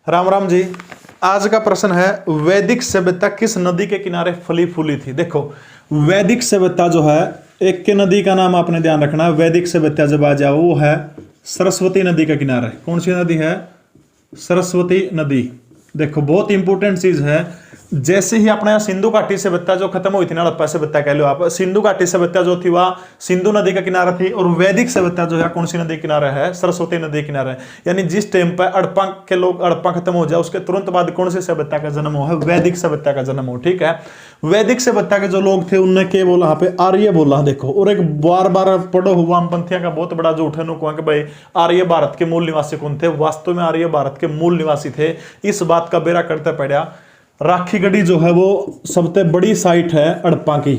राम राम जी। आज का प्रश्न है वैदिक सभ्यता किस नदी के किनारे फली फूली थी। देखो वैदिक सभ्यता जो है एक के नदी का नाम आपने ध्यान रखना है। वैदिक सभ्यता जब आ जाओ वो है सरस्वती नदी का किनारा। कौन सी नदी है? सरस्वती नदी। देखो बहुत इंपॉर्टेंट चीज है। जैसे ही अपने यहाँ सिंधु घाटी सभ्यता जो खत्म हुई थी ना, हड़प्पा सभ्यता कह लो आप, सिंधु घाटी सभ्यता जो थी वह सिंधु नदी का किनारा थी। और वैदिक सभ्यता जो है कौन सी नदी किनारा है? सरस्वती नदी किनारा है। यानी जिस टाइम पर हड़प्पा के लोग हड़प्पा खत्म हो जाए उसके तुरंत बाद कौन सी सभ्यता का जन्म हो है? वैदिक सभ्यता का जन्म हो। ठीक है, वैदिक सभ्यता के जो लोग थे उनने क्या बोला? यहाँ पे आर्य बोला। देखो, और एक बार बार पढ़ो हुआ वामपंथियों का बहुत बड़ा झूठ है कि भाई आर्य भारत के मूल निवासी कौन थे। वास्तव में आर्य भारत के मूल निवासी थे। इस बात का बेरा करते पड़ा राखीगढ़ी जो है वो सबसे बड़ी साइट है हड़प्पा की।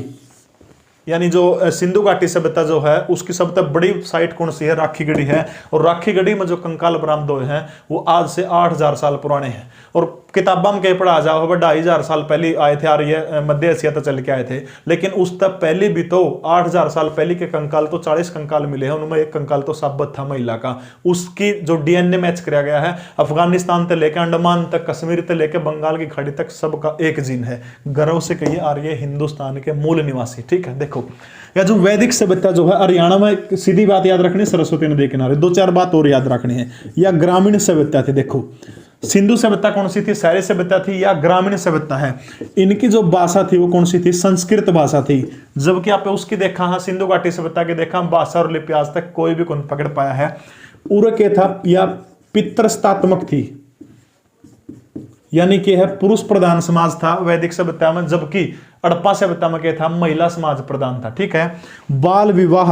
यानी जो सिंधु घाटी सभ्यता जो है उसकी सबसे बड़ी साइट कौन सी है? राखीगढ़ी है। और राखीगढ़ी में जो कंकाल बरामद हुए हैं वो आज से 8000 साल पुराने हैं। और किताबों में कहीं पढ़ा जाओ 2500 साल पहले आए थे आर्य, मध्य एशिया तक चल के आए थे। लेकिन उस तक पहले भी तो 8000 साल पहले के कंकाल तो 40 कंकाल मिले हैं। उनमें एक कंकाल तो साबित था महिला का। उसकी जो डीएनए मैच किया गया है अफगानिस्तान से लेकर अंडमान तक, कश्मीर से लेकर बंगाल की खाड़ी तक सबका एक जीन है। गर्व से कहिए आर्य हिंदुस्तान के मूल निवासी। ठीक है, देखो या जो वैदिक सभ्यता जो है हरियाणा में, सीधी बात याद रखनी सरस्वती नदी किनारे। 2-4 बात और याद रखनी है। या ग्रामीण सभ्यता थी। देखो सिंधु सभ्यता कौन सी थी? शहरी सभ्यता थी या ग्रामीण सभ्यता है? इनकी जो भाषा थी वो कौन सी थी? संस्कृत भाषा थी। जबकि आप उसकी देखा हाँ सिंधु घाटी सभ्यता की देखा भाषा और लिपि आज तक कोई भी कौन पकड़ पाया है। उर्के था या पितृस्तात्मक थी, यानी कि है पुरुष प्रधान समाज था वैदिक सभ्यता में। जबकि हड़प्पा सभ्यता में क्या था? महिला समाज प्रधान था। ठीक है, बाल विवाह,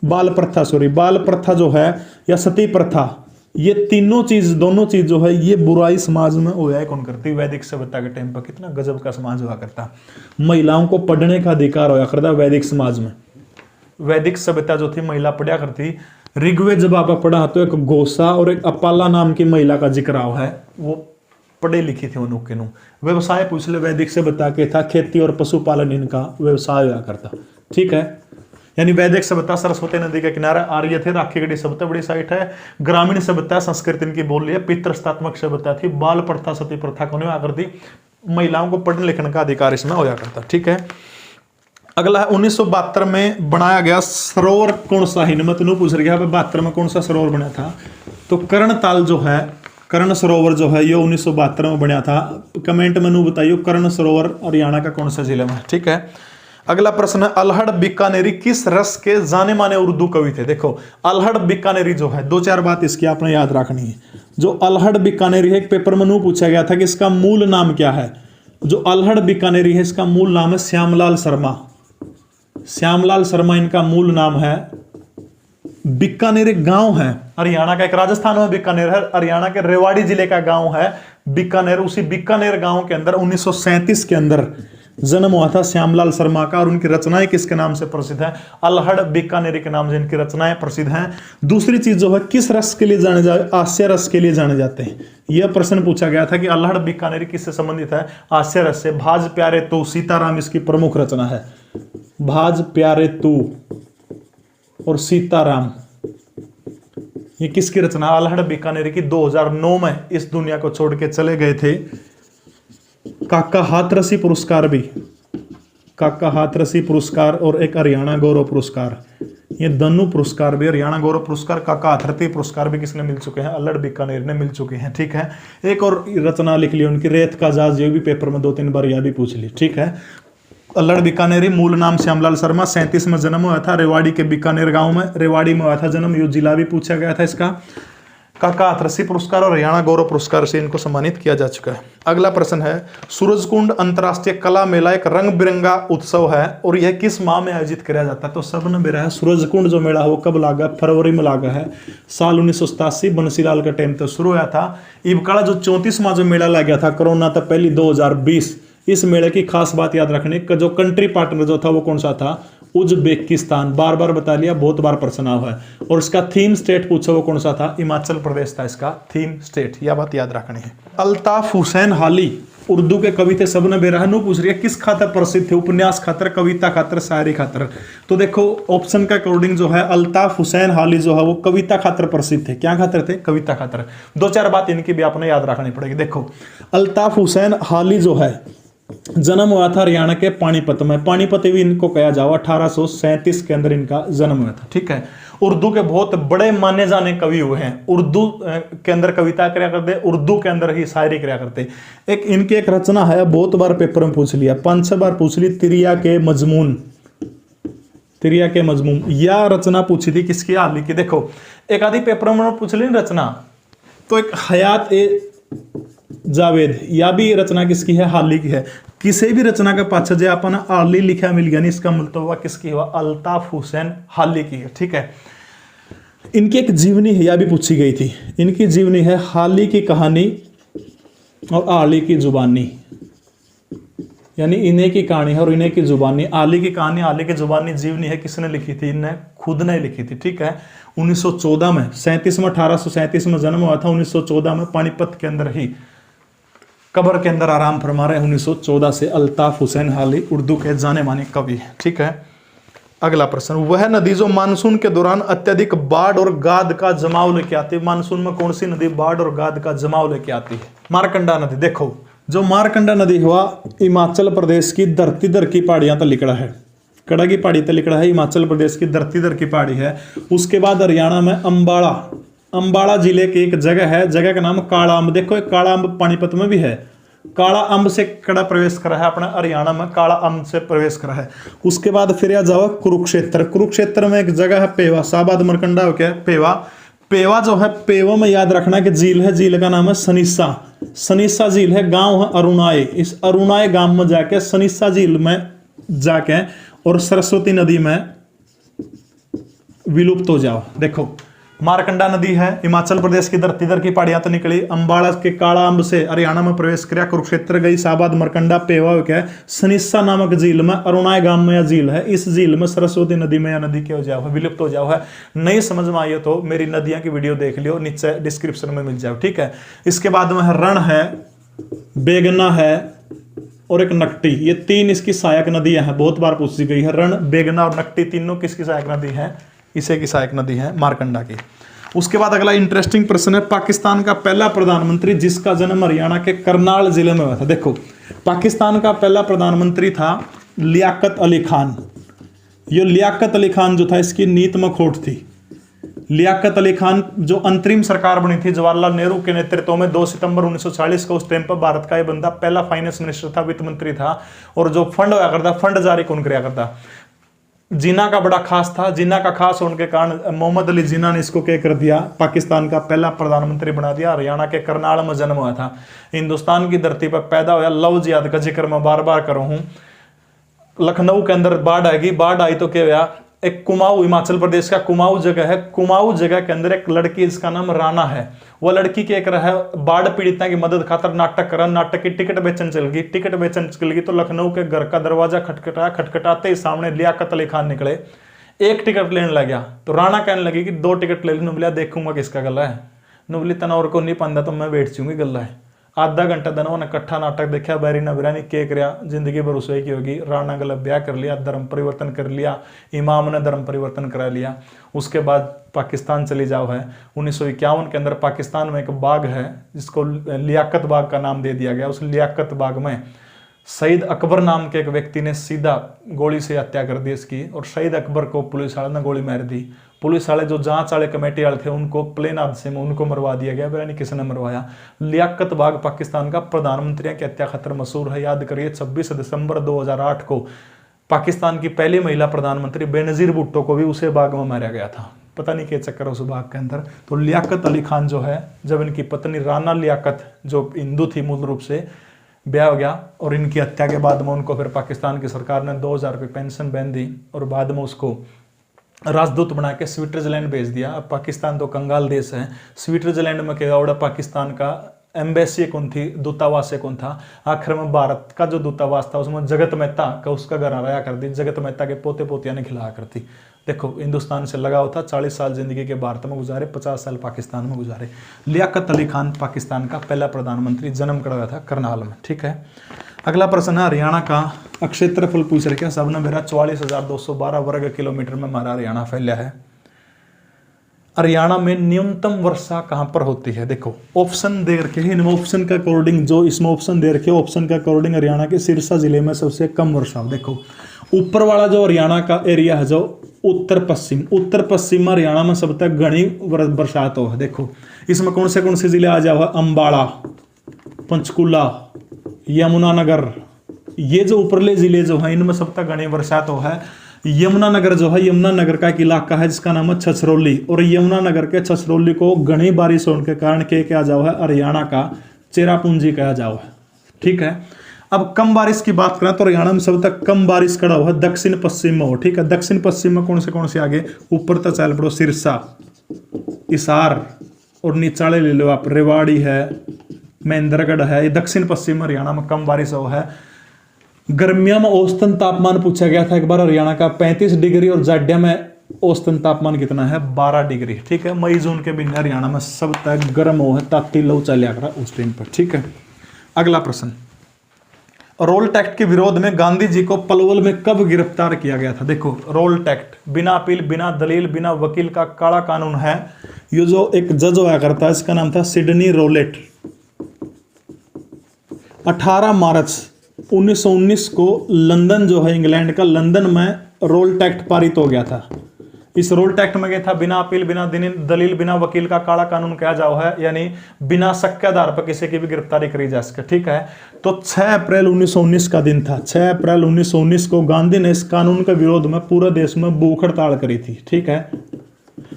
बाल प्रथा जो है या सती प्रथा, ये तीनों चीज, दोनों चीज जो है ये बुराई समाज में होया कौन करती? वैदिक सभ्यता के टाइम पर कितना गजब का समाज हुआ करता। महिलाओं को पढ़ने का अधिकार होया करता वैदिक समाज में। वैदिक सभ्यता जो थी महिला पढ़ा करती। ऋग्वेद जब आप पढ़ा तो एक घोषा और एक अपाला नाम की महिला का जिक्र हुआ है। वो पढ़े लिखी थी उनके नु। व्यवसाय पूछ ले वैदिक सभ्यता के था, खेती और पशुपालन इनका व्यवसाय हुआ करता। ठीक है, यानी वैदिक सभ्यता सरस्वती नदी के किनारे आर्य थे। राखीगढ़ी सबसे बड़ी साइट है। ग्रामीण सभ्यता संस्कृत इनकी बोल है। पितृस्तात्मक सभ्यता थी। बाल प्रथा सती प्रथा को नहीं करती। महिलाओं को पढ़ने लिखने का अधिकार इसमें होया करता। ठीक है, अगला है 1972 में बनाया गया सरोवर कौन सा? हिनमत नु पूछ रहा है 72 में कौन सा सरोवर बना था? तो कर्णताल जो है, कर्ण सरोवर जो है ये 1972 में बना था। कमेंट में नु बताइए कर्ण सरोवर हरियाणा का कौन सा जिले में? ठीक है, अगला प्रश्न है अल्हड़ बीकानेरी किस रस के जाने माने उर्दू कवि थे? देखो अल्हड़ बीकानेरी जो है 2-4 बात इसकी आपने याद रखनी है। जो अल्हड़ बीकानेरी है एक पेपर में नु पूछा गया था कि इसका मूल नाम क्या है। जो अल्हड़ बीकानेरी है इसका मूल नाम है श्यामलाल शर्मा। श्यामलाल शर्मा इनका मूल नाम है। बीकानेर एक गांव है हरियाणा का, एक राजस्थान में बीकानेर है, हरियाणा के रेवाड़ी जिले का गांव है बीकानेर। उसी बीकानेर गांव के अंदर 1937 के अंदर जन्म हुआ था श्यामलाल शर्मा का। और उनकी रचनाएं किसके नाम से प्रसिद्ध है? अल्हड़ बीकानेरी के नाम से इनकी रचनाएं प्रसिद्ध हैं। दूसरी चीज जो है किस रस के लिए जाने जाते? हास्य रस के लिए जाने जाते हैं। यह प्रश्न पूछा गया था कि अल्हड़ बीकानेरी किससे संबंधित है? हास्य रस से। भाज प्यारे तू सीताराम इसकी प्रमुख रचना है। भाज प्यारे तू और सीताराम ये किसकी रचना? अल्हड़ बीकानेरी की। 2009 में इस दुनिया को छोड़ के चले गए थे। काका हाथरसी पुरस्कार भी, काका हाथरसी पुरस्कार और एक हरियाणा गौरव पुरस्कार, ये दोनों पुरस्कार भी, हरियाणा गौरव पुरस्कार, काका हाथरसी पुरस्कार भी किसने मिल चुके हैं? अल्हड़ बीकानेर ने मिल चुके हैं। ठीक है, एक और रचना लिख ली उनकी रेत का जहाज, ये भी पेपर में 2-3 बार यह भी पूछ ली। ठीक है, अल्हड़ बीकानेरी मूल नाम श्यामलाल शर्मा। 37 में जन्म हुआ था रेवाड़ी के बीकानेर गांव में। रेवाड़ी में हुआ था जन्म। यो जिला भी पूछा गया था इसका। काका हाथरसी पुरस्कार और हरियाणा गौरव पुरस्कार से इनको सम्मानित किया जा चुका है। अगला प्रश्न है सूरजकुंड अंतर्राष्ट्रीय कला मेला एक रंग बिरंगा उत्सव है और यह किस माह में आयोजित किया जाता है? तो सबने बेरा है सूरजकुंड जो मेला है वो कब लागा? फरवरी में लागा है। साल 1987 बंसीलाल का टाइम तो शुरू हुआ था। इबकाड़ा जो 34वां जो मेला लग गया था कोरोना तक पहली 2020। इस मेले की खास बात याद रखने का जो कंट्री पार्टनर जो था वो कौन सा था? उज्बेकिस्तान। बार बार बता लिया, बहुत बार प्रश्न हुआ है। और इसका थीम स्टेट पूछा वो कौन सा था? हिमाचल प्रदेश था इसका थीम स्टेट। यह बात याद रखनी है। अल्ताफ हुसैन हाली उर्दू के कवि थे सबने बेरा नु पूछ रही है किस खातर प्रसिद्ध थे, उपन्यास खातर, कविता खातर, शायरी खातर। तो देखो ऑप्शन के अकॉर्डिंग जो है अल्ताफ हुसैन हाली जो है वो कविता खातर प्रसिद्ध थे। क्या खातर थे? कविता खातर। दो चार बात इनकी भी आपने याद रखनी पड़ेगी। देखो अल्ताफ हुसैन हाली जो है जन्म हुआ था हरियाणा के पानीपत में, पानीपत भी इनको कहा जाओ, 1837 के अंदर इनका जन्म हुआ था। ठीक है। उर्दू के बहुत बड़े माने जाने कवि हुए हैं, उर्दू के अंदर कविता किया करते, उर्दू के अंदर ही शायरी किया करते। एक इनकी एक रचना है, बहुत बार पेपर में पूछ लिया, 5-6 बार पूछ ली, तिरिया के मजमून। तिरिया के मजमून यह रचना पूछी थी किसकी? हाली की। देखो एक आधी पेपर में पूछ ली रचना, तो एक हयात ए जावेद, या भी रचना किसकी है? हाली की है। किसी भी रचना के पाछे जो अपन हाली लिखा मिल गया नहीं, इसका मतलब हुआ किसकी हुआ? अल्ताफ हुसैन हाली की है। ठीक है। इनकी एक जीवनी है, यह भी पूछी गई थी। इनकी जीवनी है हाली की कहानी और हाली की जुबानी, यानी इन्हें की कहानी है और इन्हें की जुबानी। हाली की कहानी, हाली की जुबानी जीवनी है, किसने लिखी थी? इन्हें खुद ने लिखी थी। ठीक है। 1914 में, 37 में, 1837 में जन्म हुआ था। 1914 में पानीपत के अंदर ही कब्र के अंदर आराम फरमा रहे। 1914 से अल्ताफ हुसैन हाली उर्दू के जाने माने कवि है। ठीक है। अगला प्रश्न, वह नदी जो मानसून के दौरान अत्यधिक बाढ़ और गाद का जमाव लेके आती है। मानसून में कौन सी नदी बाढ़ और गाद का जमाव लेके आती है? मारकंडा नदी। देखो जो मारकंडा नदी हुआ हिमाचल प्रदेश की धरती दर की पहाड़ियां तक लिकड़ा है, कड़ा की पहाड़ी तक लिकड़ा है, हिमाचल प्रदेश की धरती दर की पहाड़ी है। उसके बाद हरियाणा में अंबाड़ा जिले की एक जगह है, जगह का नाम काला अम्ब। देखो एक काला अम्ब पानीपत में भी है, काला अम्ब से कड़ा प्रवेश करा है अपना हरियाणा में, काला अम्ब से प्रवेश करा है। उसके बाद फिर आ जाओ कुरुक्षेत्र। कुरुक्षेत्र में एक जगह है पेवा, शाहबाद मरकंडा हो क्या? पेवा। पेवा जो है, पेवा में याद रखना कि झील है, झील का नाम है सनीसा। सनीसा झील है, गांव है अरुणाए। इस अरुणाए गांव में जाके सनीसा झील में जाके और सरस्वती नदी में विलुप्त हो जाओ। देखो मारकंडा नदी है, हिमाचल प्रदेश की धरती दर की पहाड़ियां तो निकली, अंबाड़ा के काला अम्ब से हरियाणा में प्रवेश किया, कुरुक्षेत्र गई, शाहबाद मरकंडा, पेवा हो गया, सनिस्सा नामक झील में, अरुणाई गांव में यह झील है। इस झील में सरस्वती नदी में यह नदी क्या हो जाओ है? विलुप्त हो जाओ है। नहीं समझ में आई हो तो मेरी नदियां की वीडियो देख लियो, नीचे डिस्क्रिप्शन में मिल जाओ। ठीक है। इसके बाद में रण है, बेगना है और एक नकटी, ये तीन इसकी सहायक नदियां हैं, बहुत बार पूछी गई है। रण, बेगना और नकटी तीनों किसकी सहायक नदी है? इसे की सहायक नदी है मारकंडा की। उसके बाद अगला इंटरेस्टिंग प्रश्न है, पाकिस्तान का पहला प्रधानमंत्री जिसका जन्म हरियाणा के करनाल जिले में हुआ था। देखो पाकिस्तान का पहला प्रधानमंत्री था लियाकत अली खान। ये लियाकत अली खान जो था इसकी नीत में खोट थी। लियाकत अली खान जो अंतरिम सरकार बनी थी जवाहरलाल नेहरू के नेतृत्व में 2 सितंबर 1940 को, उस टाइम पर भारत का ये बंदा पहला फाइनेंस मिनिस्टर था, वित्त मंत्री था। और जो फंड हुआ करता, फंड जारी कौन किया करता? जिन्ना का बड़ा खास था। जिन्ना का खास होने के कारण मोहम्मद अली जिन्ना ने इसको क्या कर दिया? पाकिस्तान का पहला प्रधानमंत्री बना दिया। हरियाणा के करनाल में जन्म हुआ था, हिंदुस्तान की धरती पर पैदा हुआ। लव जिहाद का जिक्र मैं बार बार करूं हूं। लखनऊ के अंदर बाढ़ आएगी, बाढ़ आई तो क्या हुआ? एक कुमाऊं, हिमाचल प्रदेश का कुमाऊं जगह है, कुमाऊं जगह के अंदर एक लड़की जिसका नाम राणा है, वह लड़की के एक रहा बाढ़ पीड़िता की मदद खातर नाटक करा। नाटक की टिकट बेचन चल गई, टिकट बेचन चल गई तो लखनऊ के घर का दरवाजा खटखटाया, खटखटाते ही सामने लियाकत अली खान निकले। एक टिकट लेने लग गया तो राणा कहने लगी कि 2 टिकट ले ली। नुबलिया देखूंगा किसका गला है। नुबली तनौर को नहीं पांदा तो मैं बैठ चूंगी गला है। आधा घंटा दोनों ने इकट्ठा नाटक देखा, बैरी न बिरानी के करया, जिंदगी भर उसकी की होगी। राणा गलत ब्याह कर लिया, धर्म परिवर्तन कर लिया, इमाम ने धर्म परिवर्तन करा लिया। उसके बाद पाकिस्तान चली जाओ है। 1951 के अंदर पाकिस्तान में एक बाग है जिसको लियाकत बाग का नाम दे दिया गया। उस लियाकत बाग में शहीद अकबर नाम के एक व्यक्ति ने सीधा गोली से हत्या कर दी इसकी, और शहीद अकबर को पुलिस वाले ने गोली मार दी। पुलिस वाले जो जांच वाले कमेटी वाले थे उनको प्लेन हादसे में उनको मरवा दिया गया, यानी किसी ने मरवाया। लियाकत बाग पाकिस्तान का प्रधानमंत्री की हत्या खातिर मशहूर है। याद करिए 26 दिसंबर 2008 को पाकिस्तान की पहली महिला प्रधानमंत्री बेनजीर भुट्टो को भी उसे बाग में मारा गया था। पता नहीं क्या चक्कर उस बाग के अंदर। तो लियाकत अली खान जो है, जब इनकी पत्नी राना लियाकत जो हिंदू थी मूल रूप से, ब्याह हो गया और इनकी हत्या के बाद में उनको फिर पाकिस्तान की सरकार ने 2000 रुपये पेंशन बैन दी और बाद में उसको राजदूत बना के स्विट्जरलैंड भेज दिया। अब पाकिस्तान तो कंगाल देश है, स्विट्जरलैंड में क्या पाकिस्तान का एम्बेसी कौन थी, दूतावास कौन था। आखिर में भारत का जो दूतावास था उसमें जगत मेहता का उसका घर आया करती, जगत मेहता के पोते पोतियां ने खिलाया करती। देखो हिंदुस्तान से लगाव था, 40 साल जिंदगी के भारत में गुजारे, 50 साल पाकिस्तान में गुजारे। लियाकत अली खान पाकिस्तान का पहला प्रधानमंत्री, जन्म करा था करनाल में। ठीक है, अगला प्रश्न है हरियाणा का क्षेत्रफल पूछ रहे क्या सबने मेरा 44,212 वर्ग किलोमीटर में हमारा हरियाणा फैला है। हरियाणा में न्यूनतम वर्षा कहां पर होती है। देखो ऑप्शन दे रखे हैं, इन ऑप्शन के अकॉर्डिंग जो इसमें ऑप्शन दे रखे ऑप्शन के अकॉर्डिंग हरियाणा के सिरसा जिले में सबसे कम वर्षा हो। देखो ऊपर वाला जो हरियाणा का एरिया है जो उत्तर पश्चिम में हरियाणा में सब तक घनी बरसात हो। देखो इसमें कौन से जिले आ जाओ, अंबाला, पंचकुला, यमुनानगर, ये जो ऊपरले जिले जो है इनमें सब तक घनी बरसात हो है। यमुनानगर जो है, यमुनानगर का एक इलाका है जिसका नाम है छछरौली, और यमुनानगर के छछरौली को घनी बारिश होने के कारण क्या जाओ है हरियाणा का चेरापूंजी कहा जाओ है। ठीक है, अब कम बारिश की बात करें तो हरियाणा में सब तक कम बारिश कड़ा हुआ है दक्षिण पश्चिम में हो। ठीक है, दक्षिण पश्चिम में कौन से आगे ऊपर तक चल पड़ो, सिरसा, हिसार और निचाले ले लो आप, रेवाड़ी है, महेंद्रगढ़ है, ये दक्षिण पश्चिम हरियाणा में कम बारिश हो है। गर्मियों में औसतन तापमान पूछा गया था एक बार हरियाणा का 35 डिग्री, और जाड्या में औसतन तापमान कितना है 12 डिग्री। ठीक है, मई जून के महीने हरियाणा में सब तक गर्म हो है, ताती लो चलिया करा उस टाइम पर। ठीक है, अगला प्रश्न, रोल टैक्ट के विरोध में गांधी जी को पलवल में कब गिरफ्तार किया गया था। देखो रोल टैक्ट बिना अपील, बिना दलील, बिना वकील का काला कानून है। ये जो एक जज हुआ करता है इसका नाम था सिडनी रोलेट। 18 मार्च 1919 को लंदन जो है इंग्लैंड का, लंदन में रोल टैक्ट पारित हो गया था। इस रोल टैक्ट में क्या था, बिना अपील, बिना दलील, बिना वकील का काला कानून कहा जाओ है, यानी बिना शक के आधार पर किसी की भी गिरफ्तारी करी जा सके। ठीक है, तो 6 अप्रैल 1919 का दिन था। 6 अप्रैल 1919 को गांधी ने इस कानून के विरोध में पूरे देश में भूख हड़ताल करी थी। ठीक है,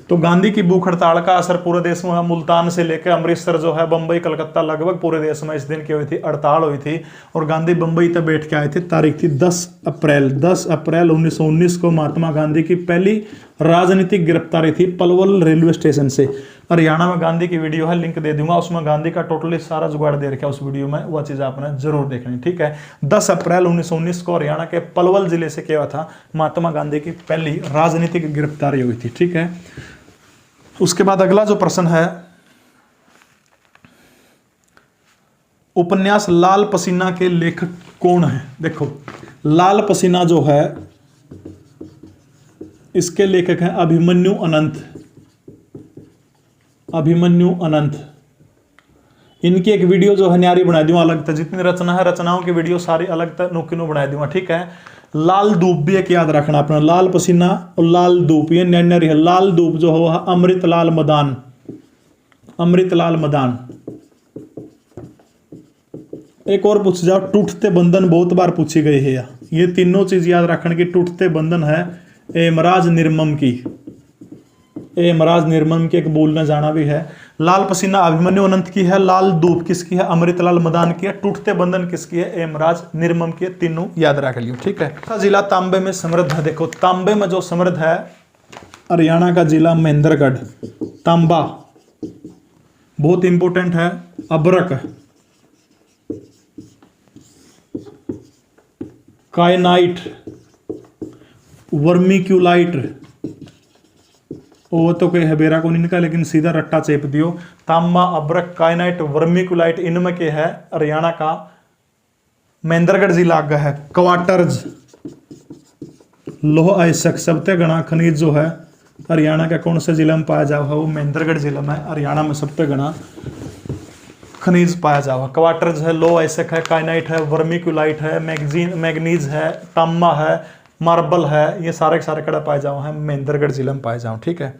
तो गांधी की भूख हड़ताल का असर पूरे देश में, मुल्तान से लेकर अमृतसर जो है, बंबई, कलकत्ता, लगभग पूरे देश में इस दिन की हुई थी, हड़ताल हुई थी। और गांधी बंबई तक बैठ के आए थे। तारीख थी 10 अप्रैल 1919 को महात्मा गांधी की पहली राजनीतिक गिरफ्तारी थी पलवल रेलवे स्टेशन से। हरियाणा में गांधी की वीडियो है, लिंक दे दूंगा, उसमें गांधी का टोटली सारा जुगाड़ दे रखा है उस वीडियो में, वह चीज आपने जरूर देखनी। ठीक है, 10 अप्रैल 1919 को हरियाणा के पलवल जिले से क्या हुआ था, महात्मा गांधी की पहली राजनीतिक गिरफ्तारी हुई थी। ठीक है, उसके बाद अगला जो प्रश्न है, उपन्यास लाल पसीना के लेखक कौन है। देखो लाल पसीना जो है इसके लेखक हैं अभिमन्यु अनंत। इनकी एक वीडियो जो है न्यारी बना दूंगा अलग तक, जितनी रचना है रचनाओं की वीडियो सारी अलग तक नुकिनो बना दूंगा। ठीक है, लाल धूप भी एक याद रखना अपना, लाल पसीना और लाल धूप ये न्यारी है। लाल धूप जो है अमृतलाल मदान। एक और पूछ जाओ, टूटते बंधन बहुत बार पूछी गई है। ये तीनों चीज याद रखने की। टूटते बंधन है एमराज निर्मम की, एक बोलना जाना भी है। लाल पसीना अभिमन्यु अनंत की है, लाल धूप किसकी है अमृतलाल मदान की है, टूटते बंधन किसकी है एमराज निर्मम की है। तीनों याद रख लियो। ठीक है, जिला तांबे में समृद्ध है। देखो तांबे में जो समृद्ध है हरियाणा का जिला महेंद्रगढ़। तांबा बहुत इंपॉर्टेंट है। अबरक, कायनाइट, वर्मिक्यूलाइट, वो तो कोई हबेरा को नहीं निकाल, लेकिन सीधा रट्टा चेप दियो। तांबा, अब्रक, कायनाइट, वर्मिकुलाइट, इनमें के है हरियाणा का महेंद्रगढ़ जिला का है। क्वार्टर्स, लोह अयस्क, सबसे घना खनिज जो है हरियाणा का कौन से जिला में पाया जाओ है, वो महेंद्रगढ़ जिला में हरियाणा में सबसे घना खनिज पाया जाओ है। क्वार्टर्स है, लोह अयस्क है, कायनाइट है, वर्मिकुलाइट है, मैग्नीज है, तांबा है, मार्बल है, ये सारे के सारे कड़ा पाए जाओ हैं महेंद्रगढ़ जिले में पाए जाओ। ठीक है,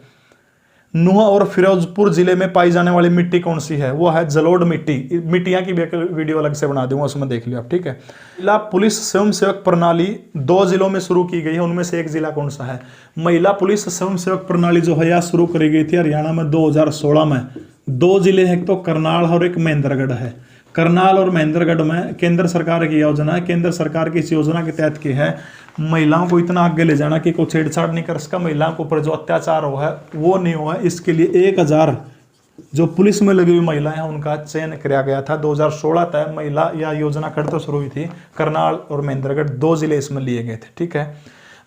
नुआ और फिरोजपुर जिले में पाई जाने वाली मिट्टी कौन सी है, वो है जलोढ़ मिट्टी। मिट्टियां की वीडियो अलग से बना दूंगा, उसमें देख लियो आप। ठीक है, जिला पुलिस स्वयं सेवक प्रणाली 2 जिलों में शुरू की गई है, उनमें से एक जिला कौन सा है। महिला पुलिस स्वयं सेवक प्रणाली जो है यह शुरू करी गई थी हरियाणा में 2016 में। 2 जिले हैं, एक तो करनाल और एक महेंद्रगढ़ है। करनाल और महेंद्रगढ़ में केंद्र सरकार की योजना है। केंद्र सरकार की इस योजना के तहत की है महिलाओं को इतना आगे ले जाना कि कोई छेड़छाड़ नहीं कर सका, महिलाओं के ऊपर जो अत्याचार हुआ है वो नहीं हुआ है। इसके लिए 1000 जो पुलिस में लगी हुई महिलाएं हैं उनका चयन किया गया था। 2016 तक महिला या योजना खड़ तो शुरू हुई थी। करनाल और महेंद्रगढ़ 2 जिले इसमें लिए गए थे। ठीक है,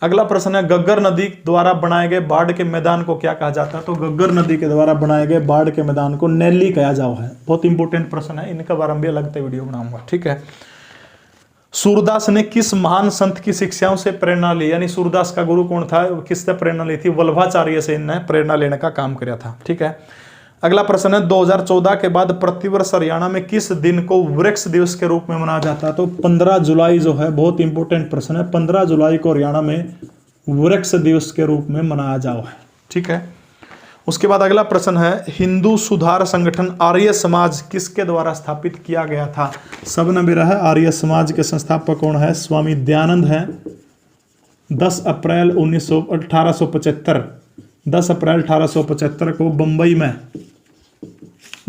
अगला प्रश्न है गग्गर नदी द्वारा बनाए गए बाढ़ के मैदान को क्या कहा जाता है? तो गग्गर नदी के द्वारा बनाए गए बाढ़ के मैदान को नैली कहा जाओ है। बहुत इंपॉर्टेंट प्रश्न है, इनका बारे में भी अलग से वीडियो बनाऊंगा। ठीक है, सूरदास ने किस महान संत की शिक्षाओं से प्रेरणा ली? यानी सूरदास का गुरु कौन था, किससे प्रेरणा ली थी? वल्लभाचार्य से इन्हें प्रेरणा लेने का काम किया था। ठीक है, अगला प्रश्न है 2014 के बाद प्रतिवर्ष हरियाणा में किस दिन को वृक्ष दिवस के रूप में मनाया जाता है? तो 15 जुलाई जो है, बहुत इंपॉर्टेंट प्रश्न है, 15 जुलाई को हरियाणा में वृक्ष दिवस के रूप में मनाया जाओ है। ठीक है, उसके बाद अगला प्रश्न है हिंदू सुधार संगठन आर्य समाज किसके द्वारा स्थापित किया गया था? सबने मेरा है आर्य समाज के संस्थापक कौन है? स्वामी दयानंद है। 10 अप्रैल 1875 10 अप्रैल 1875 को बंबई में,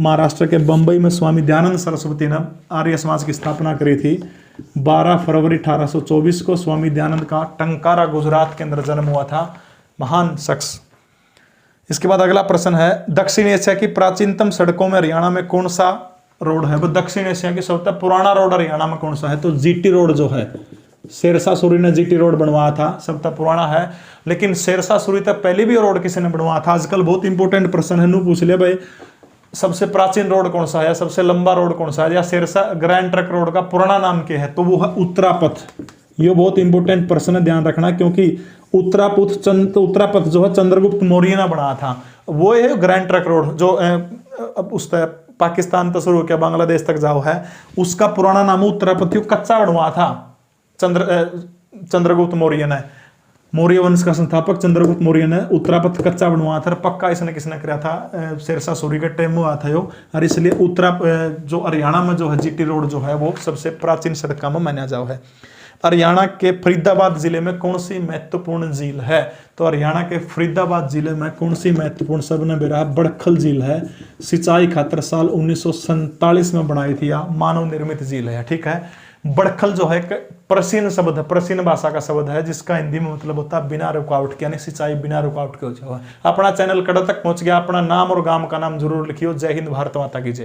महाराष्ट्र के बंबई में स्वामी दयानंद सरस्वती ने आर्य समाज की स्थापना करी थी। 12 फरवरी 1824 को स्वामी दयानंद का टंकारा गुजरात के अंदर जन्म हुआ था। महान शख्स। इसके बाद अगला प्रश्न है दक्षिण एशिया की प्राचीनतम सड़कों में हरियाणा में कौन सा रोड है? वो दक्षिण एशिया की सबसे पुराना रोड हरियाणा में कौन सा है? तो जीटी रोड जो है, शेरशाह सूरी ने जीटी रोड बनवाया था, सबसे पुराना है। लेकिन शेरशाह सूरी तक पहले भी रोड किसी ने बनवाया था? आजकल बहुत इंपॉर्टेंट प्रश्न है, पूछ ले भाई, सबसे प्राचीन रोड कौन सा है, या सबसे लंबा रोड कौन सा है, या शेरशाह ग्रैंड ट्रक रोड का पुराना नाम क्या है? तो वो है उत्तरापथ। ये बहुत इंपॉर्टेंट प्रश्न है, ध्यान रखना, क्योंकि उत्तरापथ जो है चंद्रगुप्त मौर्य ने बनाया था। वो है ग्रैंड ट्रक रोड जो उस पाकिस्तान तक शुरू होकर बांग्लादेश तक जाओ है, उसका पुराना नाम उत्तरापथ। कच्चा बनवाया था चंद्रगुप्त मौर्य ने, मौर्य वंश का संस्थापक चंद्रगुप्त मौर्य ने उत्तरापथ कच्चा बनवाया था। पक्का इसने किसने किया था? शेरशाह सूरी के टाइम में हुआ था यो। और इसलिए जो हरियाणा में जो है जीटी रोड जो है वो सबसे प्राचीन सड़क में माना जाओ है। हरियाणा के फरीदाबाद जिले में कौन सी महत्वपूर्ण झील है? तो हरियाणा के फरीदाबाद जिले में कौन सी महत्वपूर्ण, सबने बेरा बड़खल झील है। सिंचाई खातर साल 1947 में बनाई थी, या मानव निर्मित झील है। ठीक है, बड़खल जो है प्राचीन शब्द है, प्राचीन भाषा का शब्द है, जिसका हिंदी में मतलब होता है बिना रुकावट के, यानी सिंचाई बिना रुकावट के हो जाए। अपना चैनल कड़ा तक पहुंच गया, अपना नाम और गांव का नाम जरूर लिखियो। जय हिंद, भारत माता की जय।